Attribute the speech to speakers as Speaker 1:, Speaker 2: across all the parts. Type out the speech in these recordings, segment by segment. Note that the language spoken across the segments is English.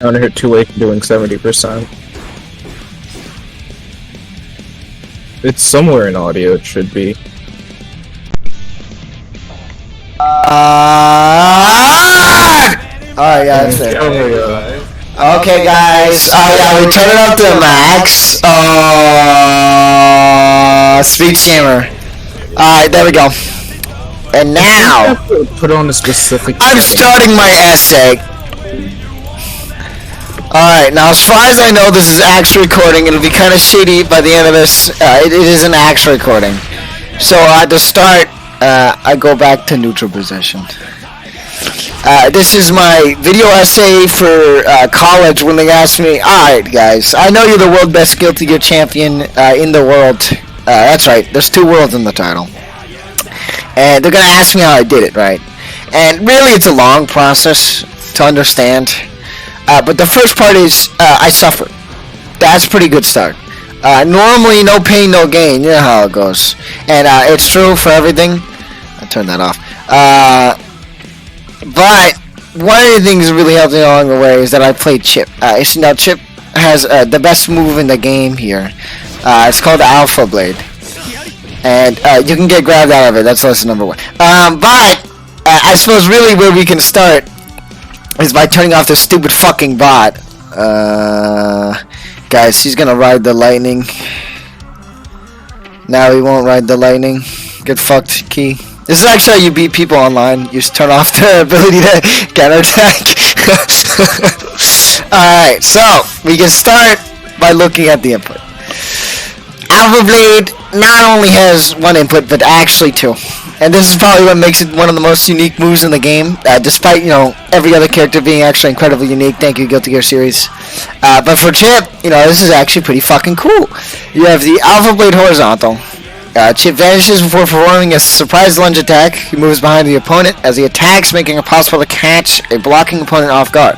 Speaker 1: Counter hit 2 doing 70%. It's somewhere in audio, it should be.
Speaker 2: Alright guys, okay guys, yeah, we turn it up to the max. Speech jammer. Alright, there we go. And now,
Speaker 1: put on a specific.
Speaker 2: I'm starting my essay. Alright, now as far as I know, this is actual recording. It'll be kind of shitty by the end of this. It is an actual recording. So to start, I go back to neutral position. This is my video essay for college when they asked me, alright guys, I know you're the world best Guilty Gear champion in the world. That's right, there's 2 worlds in the title. And they're going to ask me how I did it, right? And really it's a long process to understand. But the first part is I suffer. That's a pretty good start. Normally no pain, no gain. You know how it goes. And it's true for everything. I'll turn that off. But one of the things that really helped me along the way is that I played Chip. Now Chip has the best move in the game here. It's called Alpha Blade. And you can get grabbed out of it. That's lesson number 1. But I suppose really where we can start is by turning off this stupid fucking bot. Guys, he's gonna ride the lightning. Now he won't ride the lightning. Get fucked, Key. This is actually how you beat people online. You just turn off the ability to counterattack. Alright, so we can start by looking at the input. Alpha Blade not only has 1 input, but actually 2. And this is probably what makes it one of the most unique moves in the game, despite, you know, every other character being actually incredibly unique. Thank you, Guilty Gear series. But for Chip, you know, this is actually pretty fucking cool. You have the Alpha Blade horizontal. Chip vanishes before performing a surprise lunge attack. He moves behind the opponent as he attacks, making it possible to catch a blocking opponent off guard.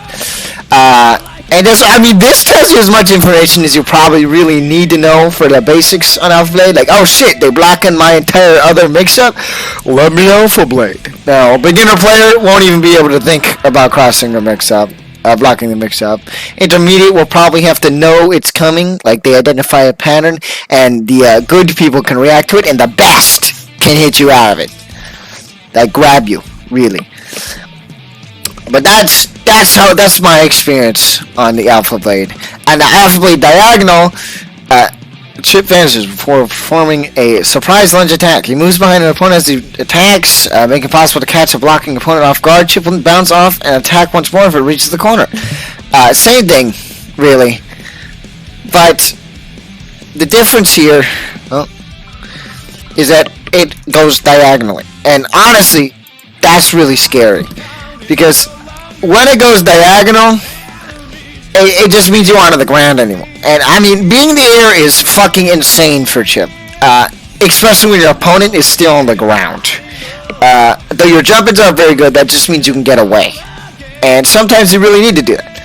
Speaker 2: And this, I mean, this tells you as much information as you probably really need to know for the basics on Alpha Blade. Like, oh shit, they're blocking my entire other mix-up? Let me Alpha Blade. Now, a beginner player won't even be able to think about crossing the mix-up, blocking the mix-up. Intermediate will probably have to know it's coming, like they identify a pattern, and the good people can react to it, and the best can hit you out of it. Like, grab you, really. But that's my experience on the Alpha Blade. And the Alpha Blade diagonal, Chip vanishes before performing a surprise lunge attack. He moves behind an opponent as he attacks, making it possible to catch a blocking opponent off guard. Chip will bounce off and attack once more if it reaches the corner. Same thing, really. But the difference here is that it goes diagonally. And honestly, that's really scary. Because when it goes diagonal, it just means you aren't on the ground anymore. And I mean, being in the air is fucking insane for Chip. Especially when your opponent is still on the ground. Though your jump-ins are very good, that just means you can get away. And sometimes you really need to do that.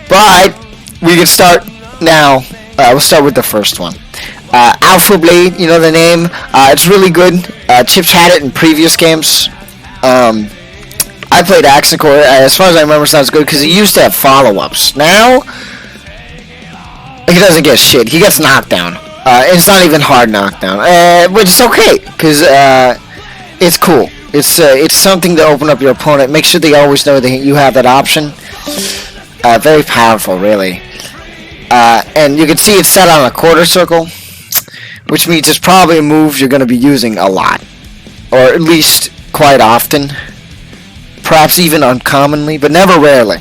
Speaker 2: But we can start now. We'll start with the first one. Alpha Blade, you know the name. It's really good. Chip's had it in previous games. I played Accent Core, as far as I remember, sounds good, because he used to have follow-ups. Now, he doesn't get shit. He gets knocked down. It's not even hard knockdown, which is okay, because it's cool. It's something to open up your opponent. Make sure they always know that you have that option. Very powerful, really. And you can see it's set on a quarter circle, which means it's probably a move you're going to be using a lot, or at least quite often. Perhaps even uncommonly, but never rarely.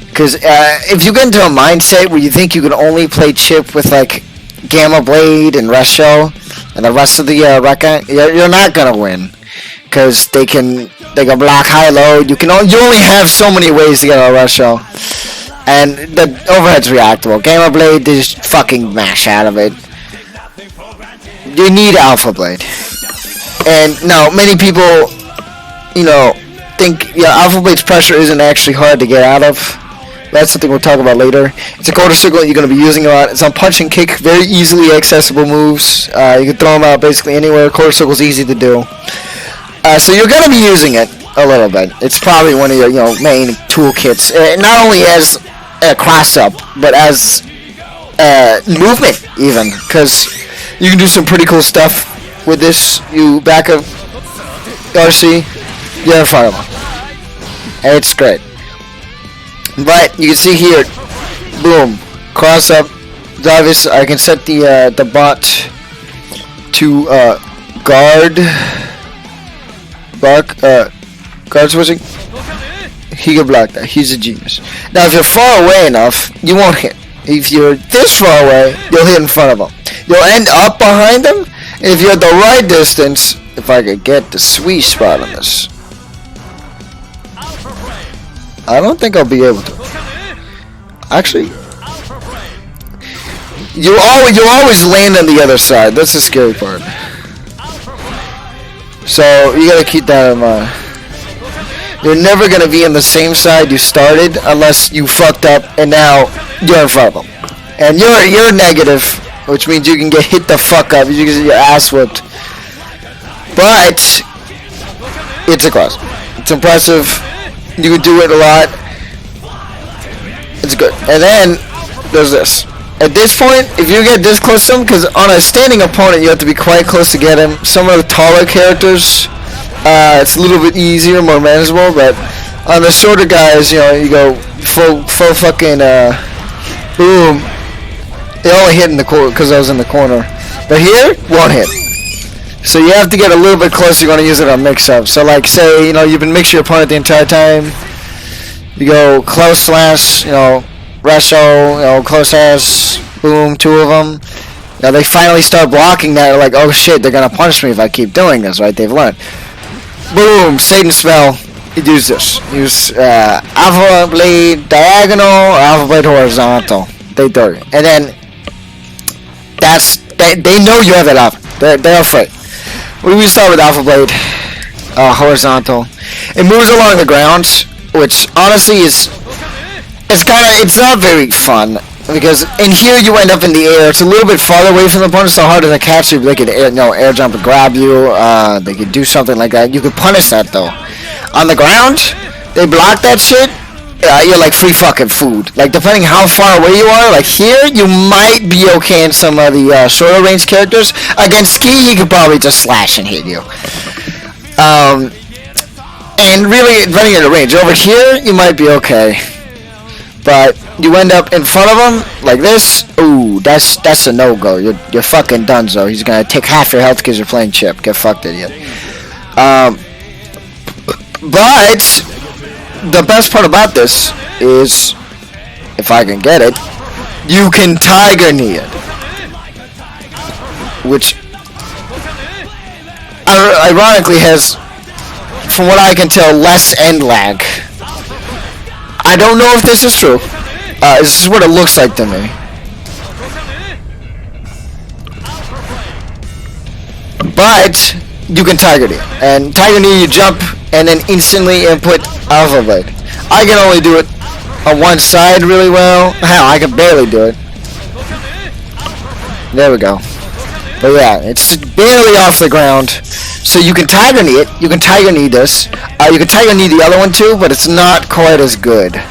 Speaker 2: Because if you get into a mindset where you think you can only play Chip with like Gamma Blade and Resho and the rest of the Rekka, you're not gonna win. Because they can block high low. You only have so many ways to get a Resho, and the overhead's reactable. Gamma Blade, they just fucking mash out of it. You need Alpha Blade, and no, many people, you know, think Alpha Blade's pressure isn't actually hard to get out of. That's something we'll talk about later. It's a quarter circle that you're going to be using a lot. It's on punch and kick, very easily accessible moves. You can throw them out basically anywhere. Quarter circle's easy to do. So you're going to be using it a little bit. It's probably one of your main toolkits. Not only as cross up, but as movement even, because you can do some pretty cool stuff with this. You back up RC, you're in front of him. And it's great. But you can see here, boom, cross up. Obvious, I can set the bot to guard switching. He can block that. He's a genius. Now, if you're far away enough, you won't hit. If you're this far away, you'll hit in front of him. You'll end up behind him. And if you're at the right distance, if I could get the sweet spot on this, I don't think I'll be able to. Actually, you always land on the other side. That's the scary part. So you gotta keep that in mind. You're never gonna be on the same side you started unless you fucked up and now you're in front of them. And you're negative, which means you can get hit the fuck up. You can get your ass whipped. But it's a cross. It's impressive. You can do it a lot. It's good. And then there's this. At this point, if you get this close to him, because on a standing opponent you have to be quite close to get him. Some of the taller characters, it's a little bit easier, more manageable. But on the shorter guys, you know, you go full fucking boom. They only hit in the corner because I was in the corner. But here, won't hit. So you have to get a little bit closer. You're going to use it on mix-up. So like, say, you know, you've been mixing your opponent the entire time. You go close slash, you know, Resho, you know, close slash, boom, two of them. Now they finally start blocking that. They're like, oh shit, they're going to punish me if I keep doing this, right? They've learned. Boom, Satan spell. You use this. Use Alpha Blade diagonal or Alpha Blade horizontal. They do it. And then they know you have it up. They're afraid. We start with Alpha Blade horizontal. It moves along the ground, which honestly is it's not very fun because in here you end up in the air. It's a little bit farther away from the opponent, so harder to catch you. They could air jump and grab you. They could do something like that. You could punish that though. On the ground, they block that shit. You're like free fucking food. Like depending how far away you are, like here you might be okay in some of the shorter range characters. Against Ski, he could probably just slash and hit you. And really, depending on the range, over here you might be okay. But you end up in front of him like this. Ooh, that's a no-go. You're fucking donezo. He's gonna take half your health because you're playing chip. Get fucked, idiot. But the best part about this is, if I can get it, you can Tiger Knee it, which ironically has, from what I can tell, less end lag. I don't know if this is true. This is what it looks like to me. But you can Tiger Knee, and Tiger Knee you jump and then instantly input Alpha Blade. I can only do it on one side really well. Hell, I can barely do it. There we go. But yeah, it's barely off the ground. So you can Tiger Knee it. You can Tiger Knee this. You can Tiger Knee the other one too, but it's not quite as good.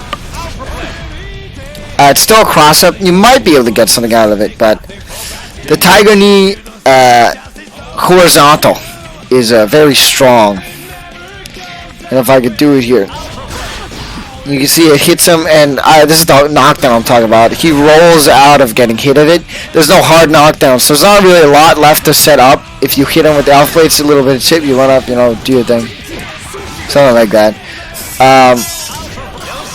Speaker 2: It's still a cross-up. You might be able to get something out of it, but the Tiger Knee horizontal is very strong. And if I could do it here, you can see it hits him, and this is the knockdown I'm talking about. He rolls out of getting hit at it. There's no hard knockdown, so there's not really a lot left to set up. If you hit him with the Alpha Blade, it's a little bit of chip. You run up, you know, do your thing. Something like that.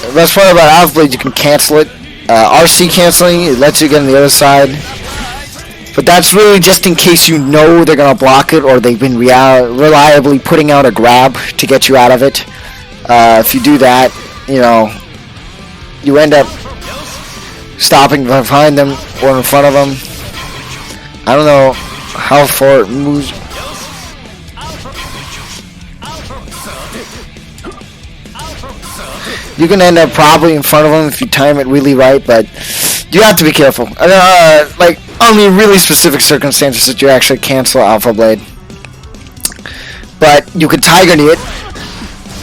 Speaker 2: The best part about Alpha Blade, you can cancel it. RC canceling, it lets you get on the other side. But that's really just in case you know they're going to block it or they've been reliably putting out a grab to get you out of it. If you do that, you know, you end up stopping behind them or in front of them. I don't know how far it moves. You can end up probably in front of them if you time it really right, but you have to be careful. Like, only really specific circumstances that you actually cancel Alpha Blade. But you can Tiger Knee it,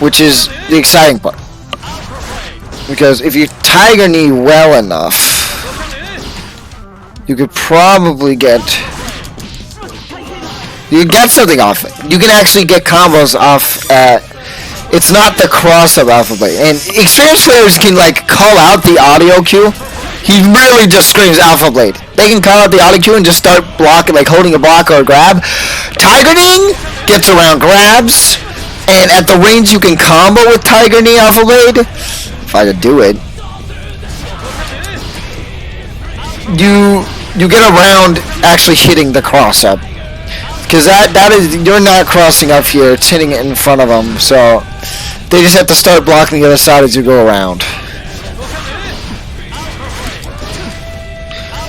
Speaker 2: which is the exciting part. Because if you Tiger Knee well enough, you could probably get... You get something off it. You can actually get combos off... it's not the cross-up Alpha Blade. And experienced players can, like, call out the audio cue. He really just screams Alpha Blade. They can call out the audio cue and just start blocking, like holding a block or a grab. Tiger Knee gets around grabs. And at the range you can combo with Tiger Knee Alpha Blade. If I could do it. You get around actually hitting the cross-up. Because that is, you're not crossing up here, it's hitting it in front of them. So they just have to start blocking the other side as you go around.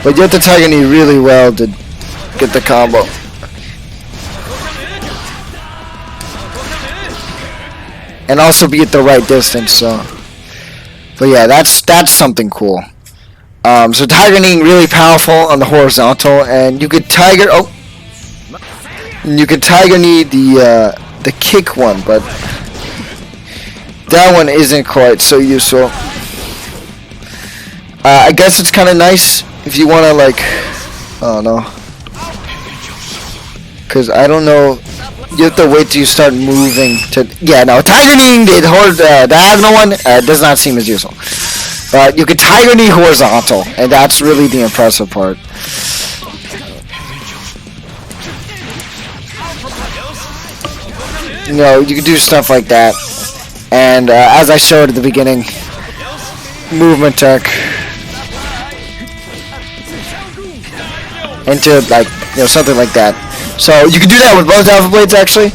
Speaker 2: But you have to Tiger Knee really well to get the combo. And also be at the right distance, so. But yeah, that's something cool. So Tiger Knee really powerful on the horizontal, and you could Tiger you could Tiger Knee the kick one, but that one isn't quite so useful. I guess it's kind of nice if you want to, like, I don't know, because I don't know, you have to wait till you start moving to, yeah, no, Tiger Knee the diagonal one does not seem as useful, but you could Tiger Knee horizontal, and that's really the impressive part. You know, you can do stuff like that, and as I showed at the beginning, movement tech into, like, you know, something like that. So you can do that with both Alpha Blades actually.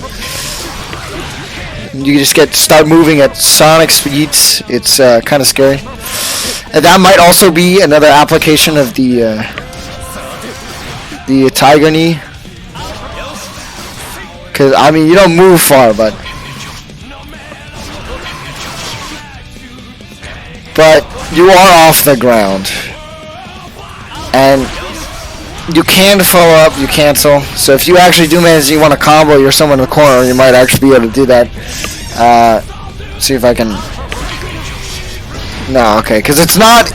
Speaker 2: You can just start moving at sonic speeds. It's kind of scary, and that might also be another application of the Tiger Knee. Because, I mean, you don't move far, but you are off the ground. And you can follow up, you cancel. So if you actually do manage, you want to combo, you're someone in the corner, you might actually be able to do that. See if I can... No, okay, because it's not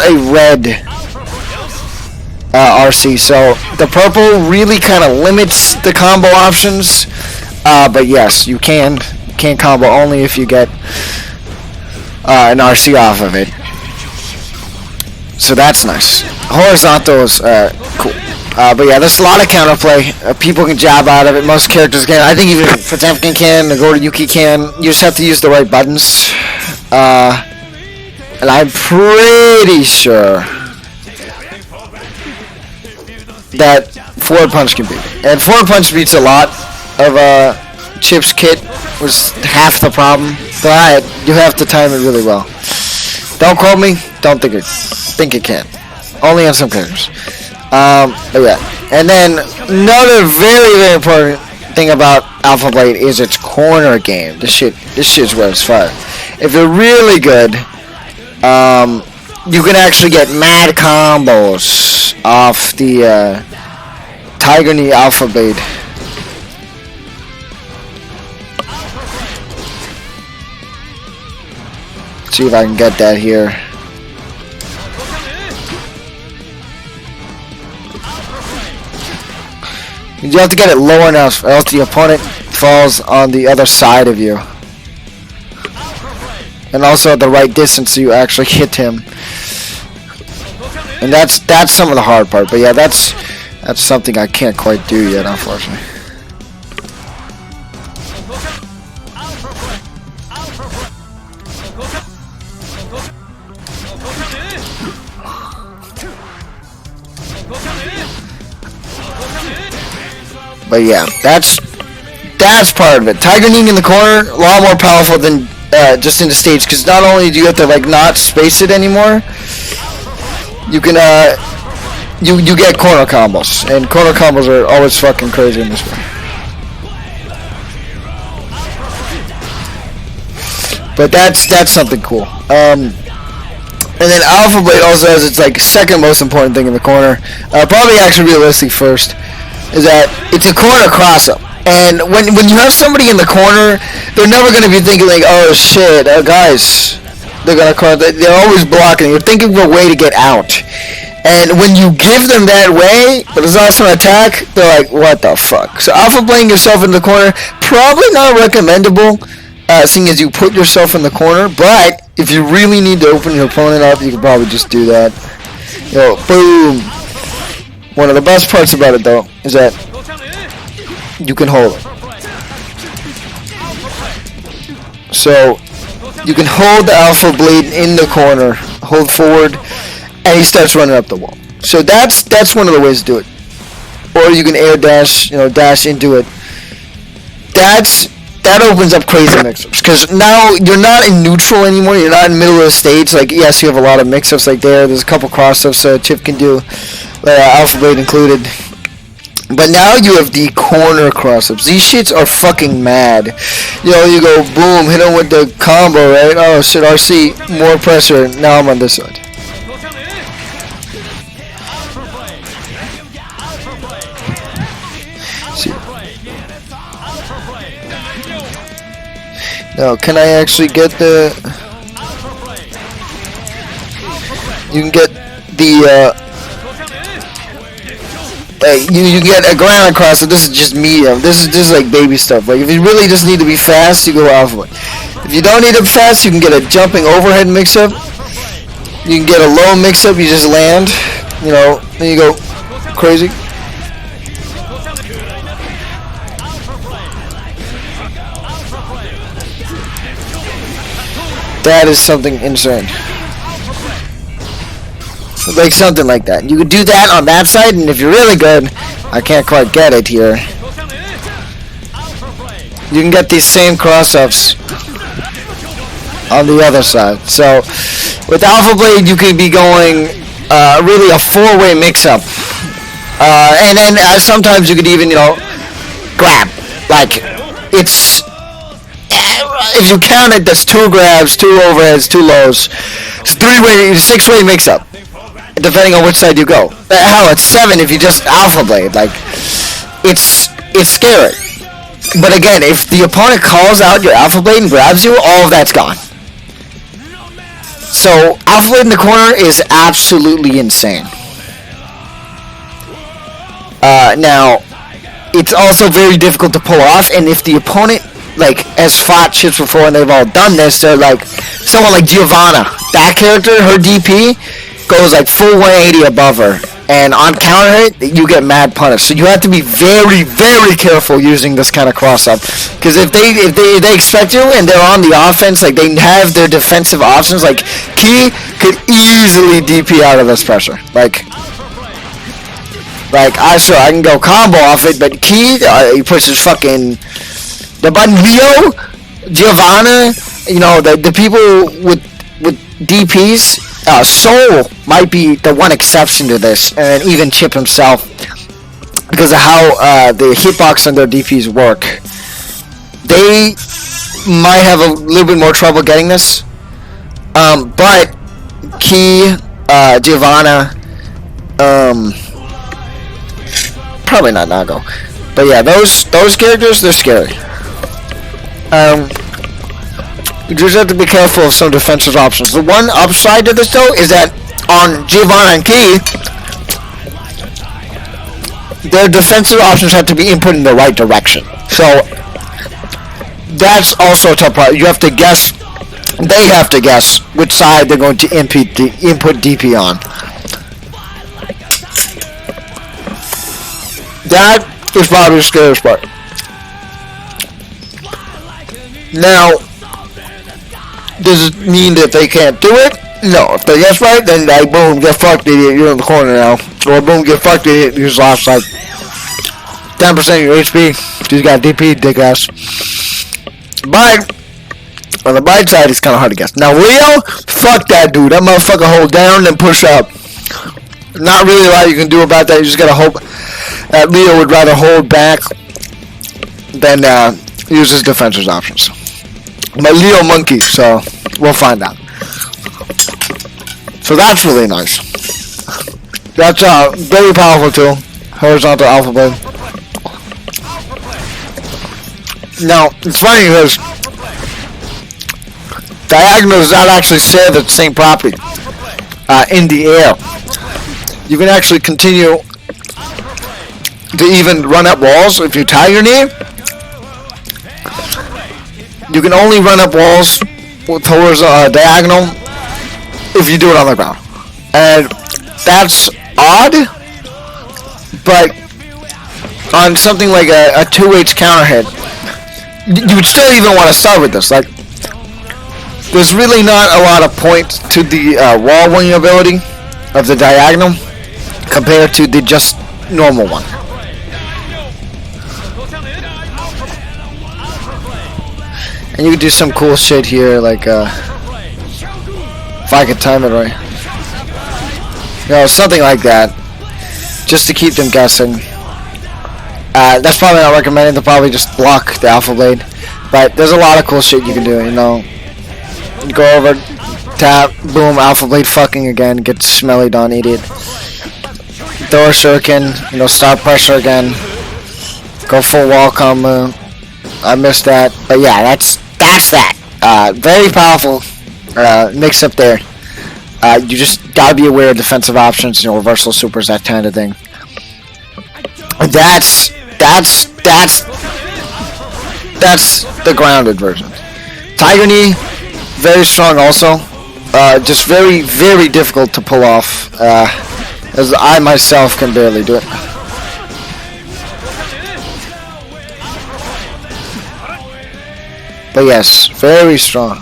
Speaker 2: a red... RC, so the purple really kind of limits the combo options, but yes, you can combo only if you get an RC off of it, so that's nice. Horizontal is cool, but yeah, there's a lot of counterplay. People can jab out of it, most characters can. I think even Potemkin can, Nagoriyuki Yuki can. You just have to use the right buttons, and I'm pretty sure that forward punch can beat. And forward punch beats a lot of Chip's kit, was half the problem. But you have to time it really well. Don't quote me, don't think it can. Only on some characters. But yeah. And then another very, very important thing about Alpha Blade is its corner game. This shit's where it's fun. If you're really good, you can actually get mad combos off the Tiger Knee Alpha Blade. See if I can get that here. You have to get it low enough, or else the opponent falls on the other side of you. And also at the right distance so you actually hit him. And that's some of the hard part, but yeah, that's something I can't quite do yet, unfortunately. But yeah, that's part of it. Tiger Knee in the corner, a lot more powerful than just in the stage, because not only do you have to, like, not space it anymore, you can you get corner combos, and corner combos are always fucking crazy in this way. But that's something cool. And then Alpha Blade also has its, like, second most important thing in the corner, probably actually realistic first, is that it's a corner cross-up. And when you have somebody in the corner, they're never going to be thinking like, oh shit, guys, they're gonna call it. They're always blocking. You're thinking of a way to get out. And when you give them that way, but there's also an attack, they're like, what the fuck? So alpha playing yourself in the corner, probably not recommendable, seeing as you put yourself in the corner, but if you really need to open your opponent up, you can probably just do that. Yo, boom. One of the best parts about it, though, is that you can hold it. So, you can hold the alpha blade in the corner, hold forward, and he starts running up the wall. So that's one of the ways to do it. Or you can air dash, dash into it. That opens up crazy mix-ups, because now you're not in neutral anymore. You're not in the middle of the stage. Like, yes, you have a lot of mix-ups like there. There's a couple cross-ups Chip can do, alpha blade included. But now you have the corner cross-ups. These shits are fucking mad. You go boom, hit him with the combo, right? Oh shit, RC, more pressure. Now I'm on this side. Now, can I actually get the... You can get the, you get a ground across, so this is just medium. This is like baby stuff. Like, if you really just need to be fast, you go alpha. If you don't need it fast, you can get a jumping overhead mix-up. You can get a low mix-up, you just land. Then you go crazy. That is something insane. Like something like that. You could do that on that side, and if you're really good, I can't quite get it here. You can get these same cross-ups on the other side. So with Alpha Blade, you can be going really a four-way mix-up, and then sometimes you could even grab. Like it's. If you count it, that's 2 grabs, 2 overheads, 2 lows. It's 3-way, 6-way mix-up, depending on which side you go. Hell, it's 7 if you just alpha blade. Like, it's scary. But again, if the opponent calls out your alpha blade and grabs you, all of that's gone. So alpha blade in the corner is absolutely insane. Now, it's also very difficult to pull off, and if the opponent has fought shits before and they've all done this, they're like, someone like Giovanna, that character, her DP goes like full 180 above her, and on counter hit, you get mad punished. So you have to be very, very careful using this kind of cross-up, because if they expect you and they're on the offense, like they have their defensive options, like Key could easily DP out of this pressure. Like I can go combo off it, but Key, he pushes fucking the button. Leo, Giovanna, the people with DPs, Soul might be the one exception to this, and even Chip himself, because of how the hitbox on their DPs work. They might have a little bit more trouble getting this, but Key, Giovanna, probably not Nago, but yeah, those characters, they're scary. You just have to be careful of some defensive options. The one upside to this, though, is that on Giovanna and Key, their defensive options have to be input in the right direction. So that's also a tough part. You have to guess. They have to guess which side they're going to input DP on. That is probably the scariest part. Now, does it mean that they can't do it? No. If they guess right, then boom, get fucked, idiot. You're in the corner now. Or boom, get fucked, idiot. You just lost like 10% of your HP. Just got DP, dick ass. But on the bright side, it's kind of hard to guess. Now, Leo, fuck that dude. That motherfucker hold down and push up. Not really a lot you can do about that. You just gotta hope that Leo would rather hold back than use his defensive options. But Leo monkey, so we'll find out. So that's really nice. That's a very powerful tool. Horizontal alpha blade. Now, it's funny because Diagonal does not actually share the same property in the air. You can actually continue to even run up walls if you tie your knee. You can only run up walls towards diagonal if you do it on the ground. And that's odd, but on something like a 2H counter hit, you would still even want to start with this. Like, there's really not a lot of point to the wall winging ability of the diagonal compared to the just normal one. And you can do some cool shit here, like if I could time it right. You know, something like that, just to keep them guessing. That's probably not recommended to probably just block the Alpha Blade, but there's a lot of cool shit you can do, you know. You go over, tap, boom, Alpha Blade fucking again, get smelly done, idiot. Throw a shuriken, you know, start pressure again. Go full wall combo. I missed that, but yeah, that's that. Very powerful mix up there. You just gotta be aware of defensive options, you know, reversal supers, that kind of thing. That's the grounded version. Tiger Knee, very strong also. Just very, very difficult to pull off, as I myself can barely do it. But yes, very strong.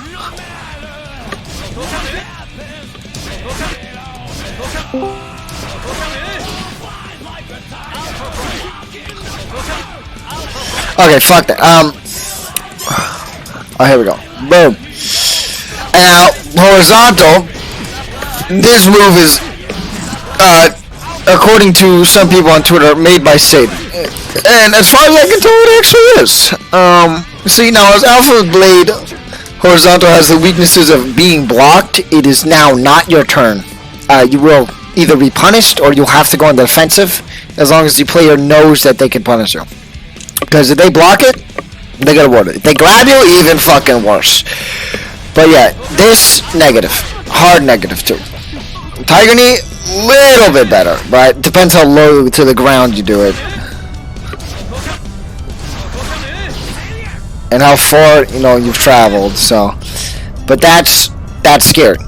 Speaker 2: Okay, fuck that. Oh, here we go. Boom. Now, horizontal. This move is, according to some people on Twitter, made by Satan. And as far as I can tell, it actually is. See, now as Alpha Blade horizontal has the weaknesses of being blocked, it is now not your turn. You will either be punished or you'll have to go on the defensive, as long as the player knows that they can punish you. Because if they block it, they get awarded. If they grab you, even fucking worse. But yeah, this negative. Hard negative too. Tiger Knee, little bit better, but depends how low to the ground you do it. And how far, you know, you've traveled, so. But that's scary.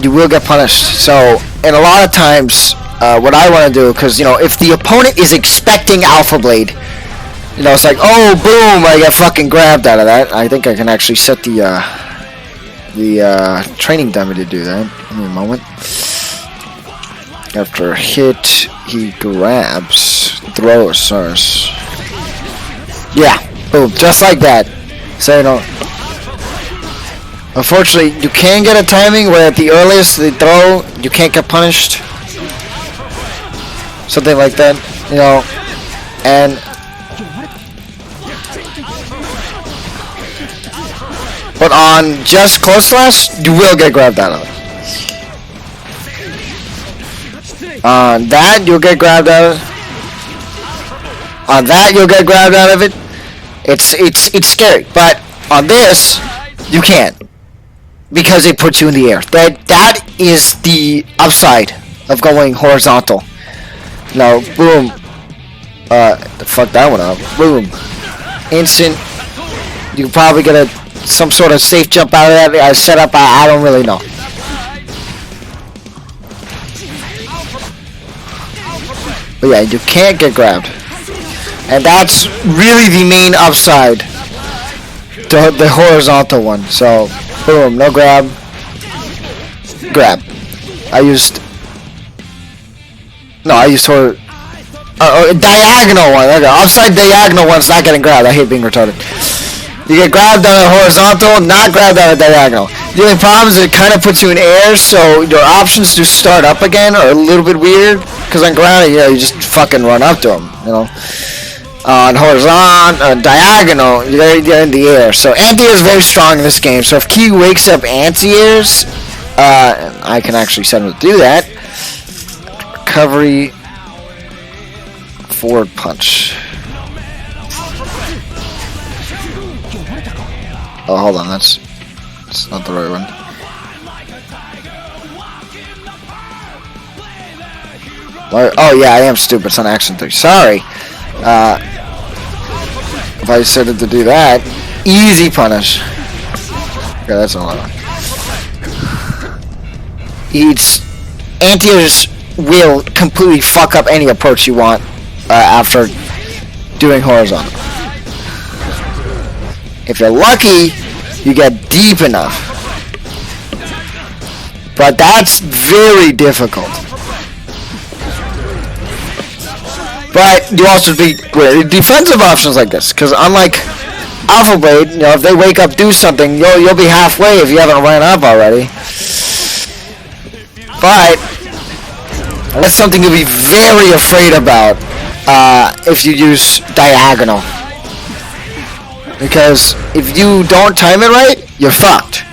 Speaker 2: You will get punished. So, and a lot of times, what I want to do, because, you know, if the opponent is expecting Alpha Blade, you know, it's like, oh, boom, I get fucking grabbed out of that. I think I can actually set the training dummy to do that. Give me a moment. After a hit, he grabs, throws, stars. Yeah, boom, just like that. So, you know, unfortunately, you can get a timing where at the earliest they throw, you can't get punished. Something like that, you know, and but on just close slash, you will get grabbed out of it. On that, you'll get grabbed out of it. On that, you'll get grabbed out of it. It's scary, but on this, you can't, because it puts you in the air. That is the upside of going horizontal. Now, boom. Fuck that one up. Boom. Instant. You can probably get some sort of safe jump out of that setup. I don't really know. But yeah, you can't get grabbed. And that's really the main upside to the horizontal one. So, boom, no grab. Grab. I used diagonal one. Okay, upside diagonal one's not getting grabbed. I hate being retarded. You get grabbed on a horizontal, not grabbed on a diagonal. The only problem is it kind of puts you in air, so your options to start up again are a little bit weird. Because on ground, you just fucking run up to them, you know. On horizontal, diagonal, you're in the air. So anti-air is very strong in this game. So if Key wakes up anti-airs, I can actually set him to do that. Recovery, forward punch. Oh, hold on, that's It's not the right one. Oh yeah, I am stupid. It's on action 3. Sorry. If I said it to do that, easy punish. Okay, that's a lot. Anti-airs will completely fuck up any approach you want after doing horizontal. If you're lucky, you get deep enough. But that's very difficult. But you also be defensive options like this, because unlike Alpha Blade, you know, if they wake up, do something, you'll be halfway if you haven't ran up already. But that's something to be very afraid about if you use diagonal. Because if you don't time it right, you're fucked.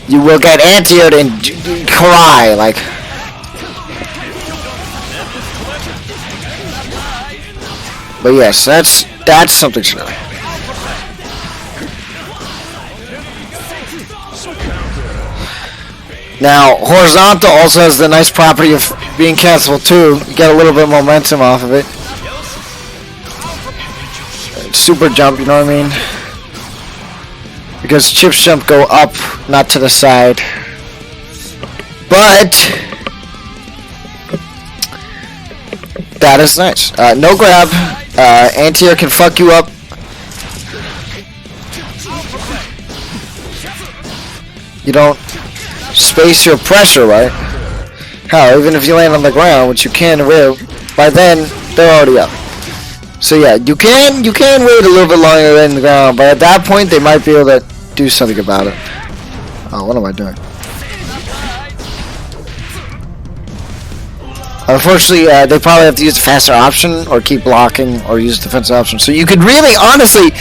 Speaker 2: You will get anti-aired and cry like. But yes, that's something to know. Now, horizontal also has the nice property of being cancelable too. You get a little bit of momentum off of it. Super jump, you know what I mean? Because chips jump go up, not to the side. But that is nice. No grab. Anti-air can fuck you up. You don't space your pressure, right? Hell, even if you land on the ground, which you can by then they're already up. So yeah, you can wait a little bit longer than the ground, but at that point they might be able to do something about it. Oh, what am I doing? Unfortunately, they probably have to use the faster option or keep blocking or use defensive option. So you could really, honestly,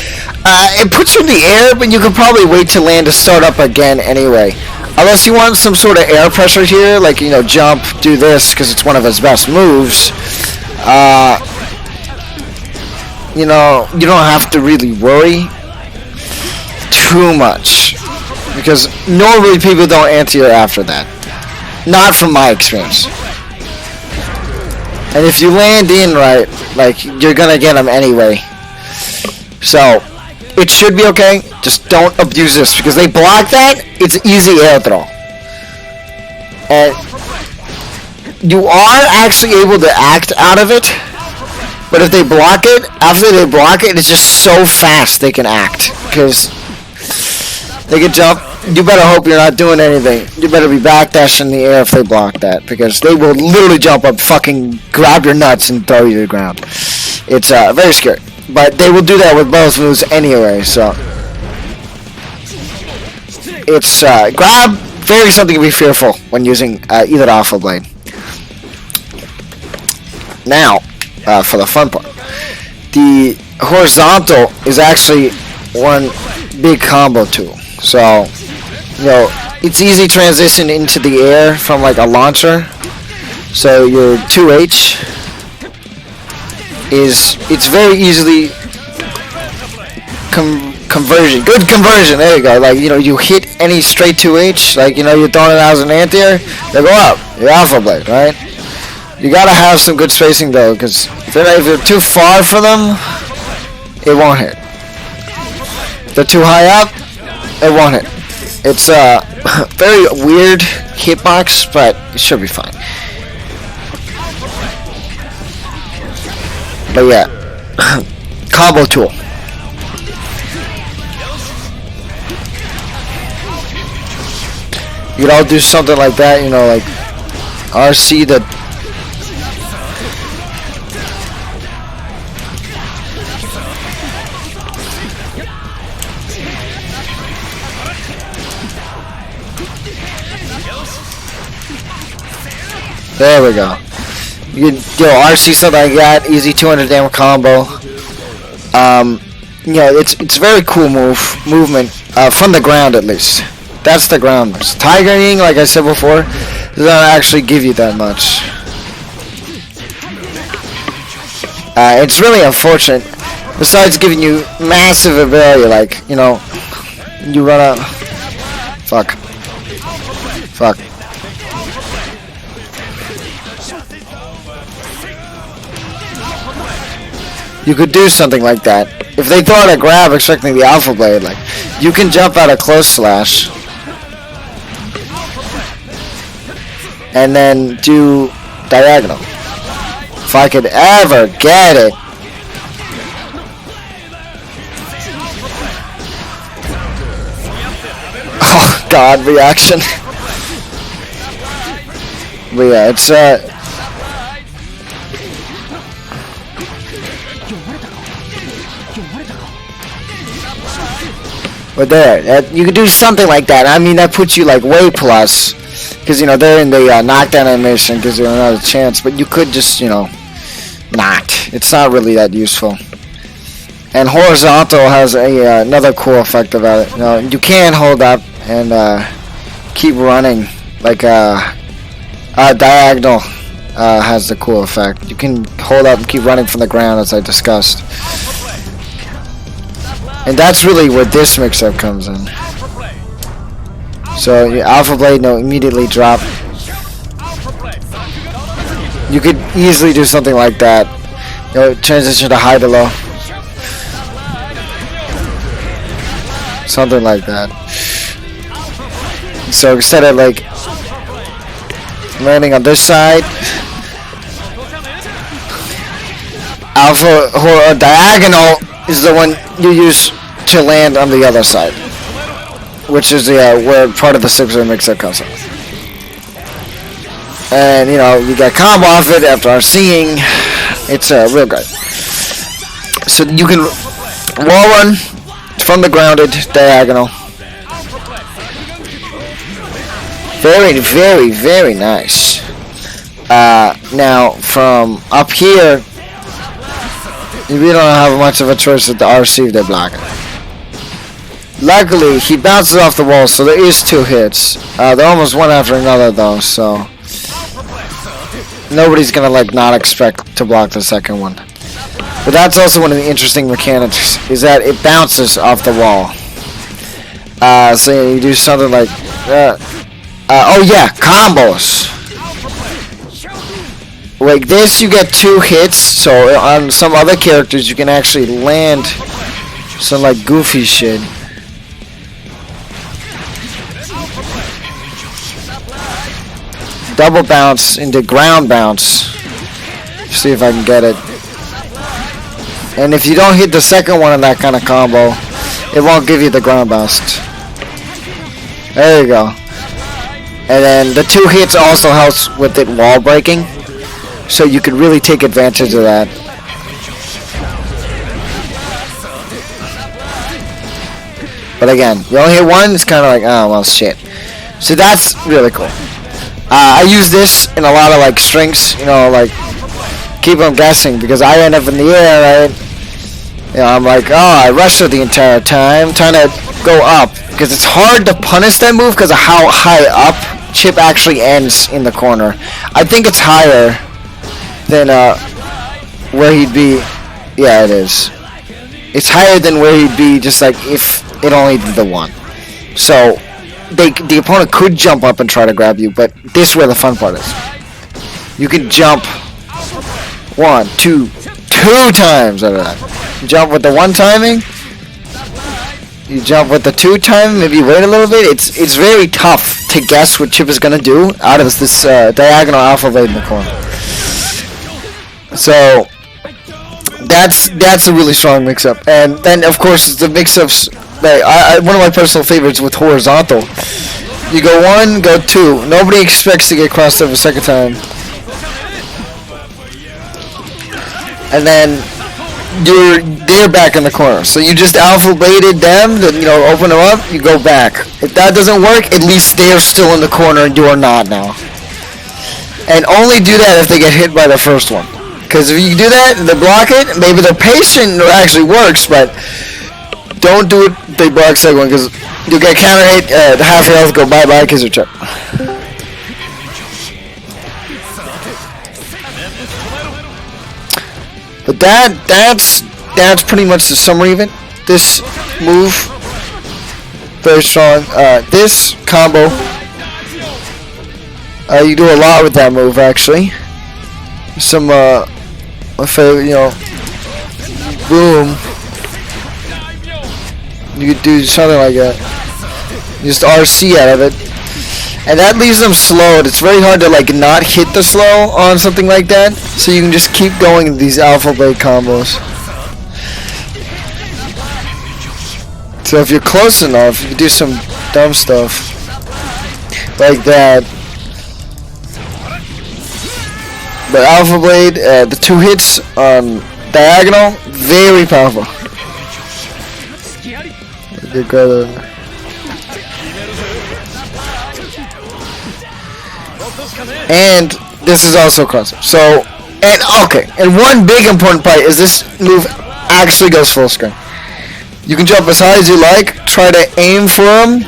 Speaker 2: it puts you in the air, but you could probably wait to land to start up again anyway. Unless you want some sort of air pressure here, like, you know, jump, do this, because it's one of his best moves. You know, you don't have to really worry too much. Because normally people don't anti-air after that. Not from my experience. And if you land in right, like, you're gonna get them anyway. So, it should be okay. Just don't abuse this, because they block that, it's easy air throw. And you are actually able to act out of it, but if they block it, after they block it, it's just so fast they can act. Because they can jump. You better hope you're not doing anything. You better be backdashing in the air if they block that, because they will literally jump up, fucking grab your nuts, and throw you to the ground. It's very scary. But they will do that with both moves anyway, so. It's grab, very something to be fearful when using either Alpha Blade. Now, for the fun part. The horizontal is actually one big combo tool. So, you know, it's easy transition into the air from like a launcher. So your 2H it's very easily conversion. Good conversion, there you go. Like, you know, you hit any straight 2H, like, you know, you're throwing it out as an anti-air, they go up. Your Alpha Blade, right? You gotta have some good spacing though, because if you're too far for them, it won't hit. If they're too high up, it won't hit. It's a very weird hitbox, but it should be fine. But yeah, combo tool. You could all do something like that, you know, like RC the. There we go. You can RC something like that, easy 200 damage combo. You know, it's very cool movement from the ground at least. That's the ground. Tigering, like I said before, doesn't actually give you that much. It's really unfortunate. Besides giving you massive ability, like, you know, you run out. Fuck. Fuck. You could do something like that. If they throw out a grab expecting the Alpha Blade, like, you can jump out a close slash. And then do diagonal. If I could ever get it. Oh god, reaction. But yeah, it's but there, you could do something like that. I mean, that puts you like way plus. Because, you know, they're in the knockdown animation, gives you another chance. But you could just, you know, not. It's not really that useful. And horizontal has a another cool effect about it. You know, you can hold up and keep running. Like diagonal has the cool effect. You can hold up and keep running from the ground, as I discussed. And that's really where this mix-up comes in. So your Alpha Blade, no, immediately drop. You could easily do something like that. You know, transition to high to low. Something like that. So instead of like landing on this side, Alpha or diagonal is the one you use to land on the other side, which is the where part of the 6-0 mix-up comes from. And you know, you get combo off it after RCing. It's real good. So you can wall run from the grounded diagonal. Very, very, very nice. Now from up here, you really don't have much of a choice with the RC if they're blocking. Luckily, he bounces off the wall, so there is 2 hits. They're almost one after another, though, so nobody's gonna like not expect to block the second one. But that's also one of the interesting mechanics, is that it bounces off the wall. So you do something like, oh yeah, combos. Like this, you get 2 hits. So on some other characters, you can actually land some like goofy shit. Double bounce into ground bounce. See if I can get it. And if you don't hit the second one in that kind of combo, it won't give you the ground bounce. There you go. And then the 2 hits also helps with it wall breaking. So you can really take advantage of that. But again, you only hit one, it's kind of like, oh, well, shit. So that's really cool. I use this in a lot of like strings, you know, like keep them guessing because I end up in the air, right? You know, I'm like, oh, I rush it the entire time, trying to go up because it's hard to punish that move because of how high up Chip actually ends in the corner. I think it's higher than where he'd be. Yeah, it is. It's higher than where he'd be just like if it only did the one. So the opponent could jump up and try to grab you, but this is where the fun part is. You can jump 1, 2 times out of that. You jump with the 1 timing. You jump with the 2 timing. Maybe you wait a little bit. It's very tough to guess what Chip is gonna do out of this diagonal Alpha Blade in the corner. So that's a really strong mix-up. And then of course the mix-ups. One of my personal favorites with horizontal. You go 1, go 2. Nobody expects to get crossed over a second time. And then they're back in the corner. So you just alpha bladed them, then you know, open them up, you go back. If that doesn't work, at least they're still in the corner and you are not now. And only do that if they get hit by the first one. Because if you do that and they block it, maybe they're patient and it actually works, but don't do it, they block second one, because you'll get counter hit, half health, go bye-bye, kiss your chip. But that's pretty much the summary of it. This move Very strong. This combo, you do a lot with that move actually. Some my favorite, boom. You could do something like that. Just RC out of it. And that leaves them slowed. It's very hard to like not hit the slow on something like that. So you can just keep going with these Alpha Blade combos. So if you're close enough, you can do some dumb stuff. Like that. But Alpha Blade, the 2 hits on diagonal, very powerful. And this is also cross-up. So, and one big important part is this move actually goes full screen. You can jump as high as you like, try to aim for him,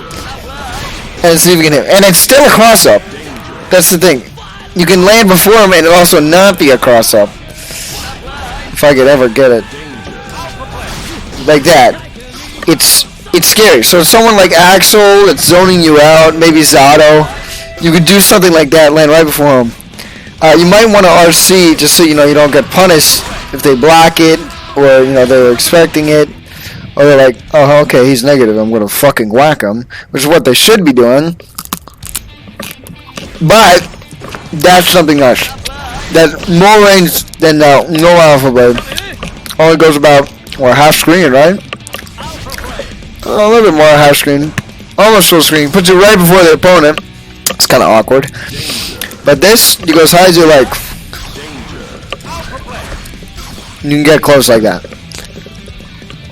Speaker 2: and see if you can hit him. And it's still a cross-up. That's the thing. You can land before him and also not be a cross-up. If I could ever get it. Like that. It's scary. So someone like Axel that's zoning you out, maybe Zato, you could do something like that, land right before him. You might want to RC just so you know you don't get punished if they block it, or they were expecting it, or they're like, oh okay, he's negative, I'm gonna fucking whack him, which is what they should be doing. But that's something else. That's more range than no Alpha Blade. Only goes about half screen, right? A little bit more half screen, almost full screen. Puts you right before the opponent. It's kind of awkward. But this, you go as high as you like. You can get close like that.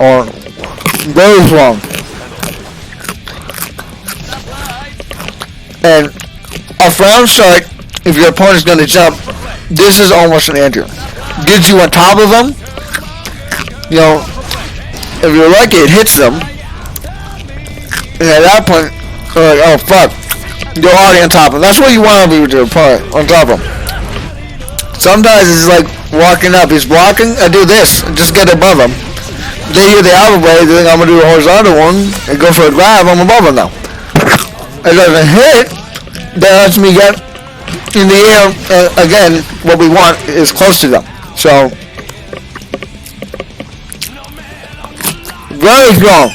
Speaker 2: Or very long. And a round start, if your opponent's going to jump, this is almost an answer. Gets you on top of them. If you're lucky, it hits them. And at that point, you're like, oh fuck. You're already on top of them. That's what you want to be with your opponent, on top of them. Sometimes it's like walking up. He's blocking, I do this, and just get above him. They hear the Alpha Blade, they think I'm going to do a horizontal one, and go for a grab, I'm above him now. It doesn't hit, that lets me get in the air. Again, what we want is close to them. So, very strong.